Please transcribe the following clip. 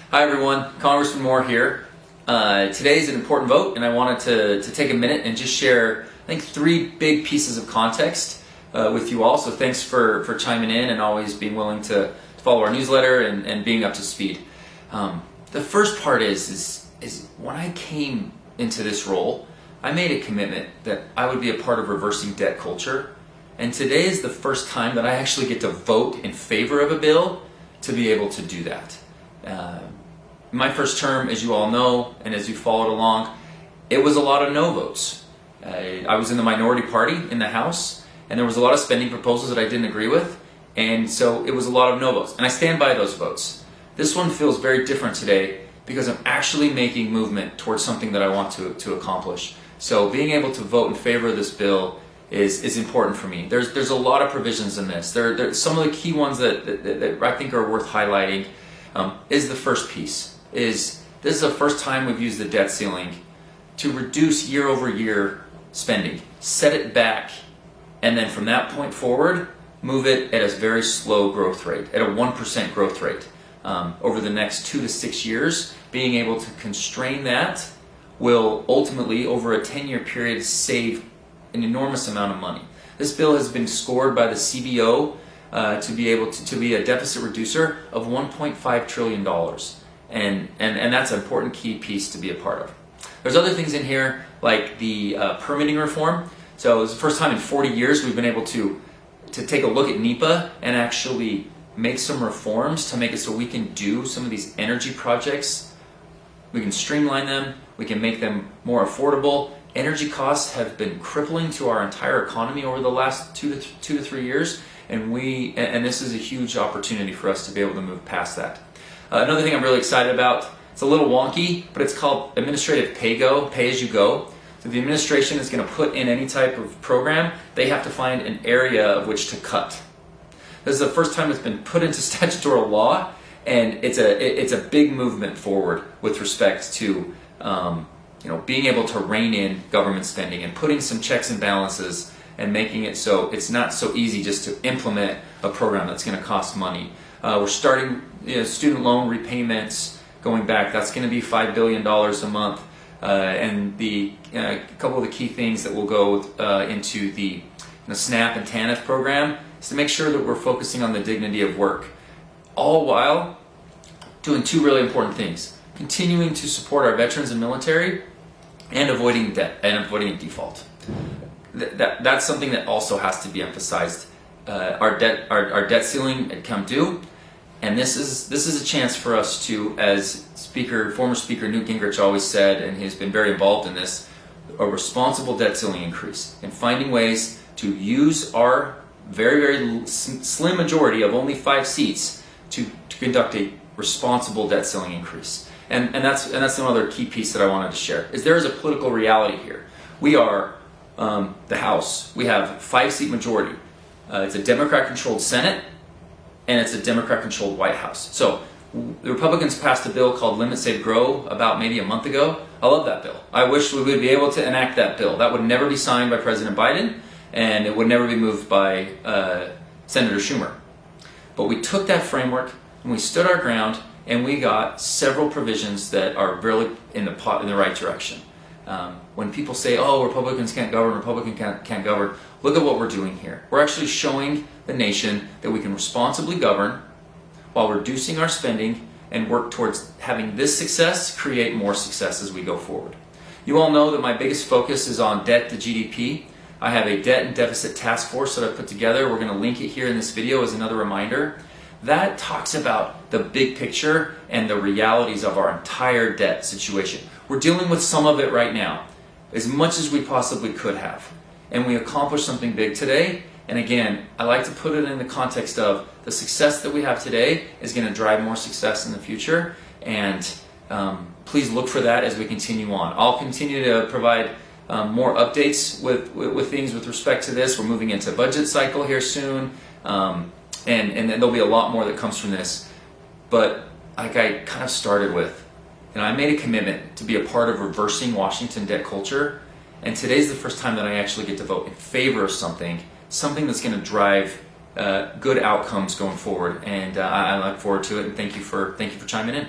Hi everyone, Congressman Moore here. Today is an important vote and I wanted to take a minute and just share, I think, 3 big pieces of context with you all. So thanks for chiming in and always being willing to follow our newsletter and being up to speed. The first part is when I came into this role, I made a commitment that I would be a part of reversing debt culture. And today is the first time that I actually get to vote in favor of a bill to be able to do that. My first term, as you all know, and as you followed along, it was a lot of no votes. I was in the minority party in the House, and there was a lot of spending proposals that I didn't agree with, and so it was a lot of no votes. And I stand by those votes. This one feels very different today because I'm actually making movement towards something that I want to accomplish. So being able to vote in favor of this bill is important for me. There's a lot of provisions in this. Some of the key ones that I think are worth highlighting is the first piece. This is the first time we've used the debt ceiling to reduce year over year spending, set it back, and then from that point forward, move it at a very slow growth rate, at a 1% growth rate over the next 2 to 6 years. Being able to constrain that will ultimately, over a 10-year period, save an enormous amount of money. This bill has been scored by the CBO to be able to be a deficit reducer of $1.5 trillion. And that's an important key piece to be a part of. There's other things in here like the permitting reform. So it's the first time in 40 years we've been able to take a look at NEPA and actually make some reforms to make it so we can do some of these energy projects. We can streamline them, we can make them more affordable. Energy costs have been crippling to our entire economy over the last 2 to 3 years, and this is a huge opportunity for us to be able to move past that. Another thing I'm really excited about, it's a little wonky, but it's called administrative pay-as-you-go. So the administration is going to put in any type of program, they have to find an area of which to cut. This is the first time it's been put into statutory law, and it's a big movement forward with respect to being able to rein in government spending and putting some checks and balances and making it so it's not so easy just to implement a program that's going to cost money. We're starting student loan repayments going back. That's going to be $5 billion a month. And a couple of the key things that will go into the SNAP and TANF program is to make sure that we're focusing on the dignity of work, all while doing 2 really important things: continuing to support our veterans and military, and avoiding debt and avoiding a default. That's something that also has to be emphasized. Our debt ceiling had come due, and this is a chance for us to, as former Speaker Newt Gingrich always said, and he's been very involved in this, a responsible debt ceiling increase, and finding ways to use our very, very slim majority of only 5 seats to conduct a responsible debt ceiling increase. And that's another key piece that I wanted to share, is there is a political reality here. We are the House. We have 5-seat majority. It's a Democrat-controlled Senate, and it's a Democrat-controlled White House. So the Republicans passed a bill called Limit, Save, Grow about maybe a month ago. I love that bill. I wish we would be able to enact that bill. That would never be signed by President Biden, and it would never be moved by Senator Schumer. But we took that framework, and we stood our ground, and we got several provisions that are really in the right direction. When people say, "Oh, Republicans can't govern, can't govern," look at what we're doing here. We're actually showing the nation that we can responsibly govern while reducing our spending and work towards having this success create more success as we go forward. You all know that my biggest focus is on debt to GDP. I have a debt and deficit task force that I put together. We're going to link it here in this video as another reminder. That talks about the big picture and the realities of our entire debt situation. We're dealing with some of it right now, as much as we possibly could have. And we accomplished something big today. And again, I like to put it in the context of the success that we have today is going to drive more success in the future. And please look for that as we continue on. I'll continue to provide more updates with things with respect to this. We're moving into budget cycle here soon. And then there'll be a lot more that comes from this. But like I kind of started with, I made a commitment to be a part of reversing Washington debt culture. And today's the first time that I actually get to vote in favor of something that's going to drive good outcomes going forward. And I look forward to it. And thank you for chiming in.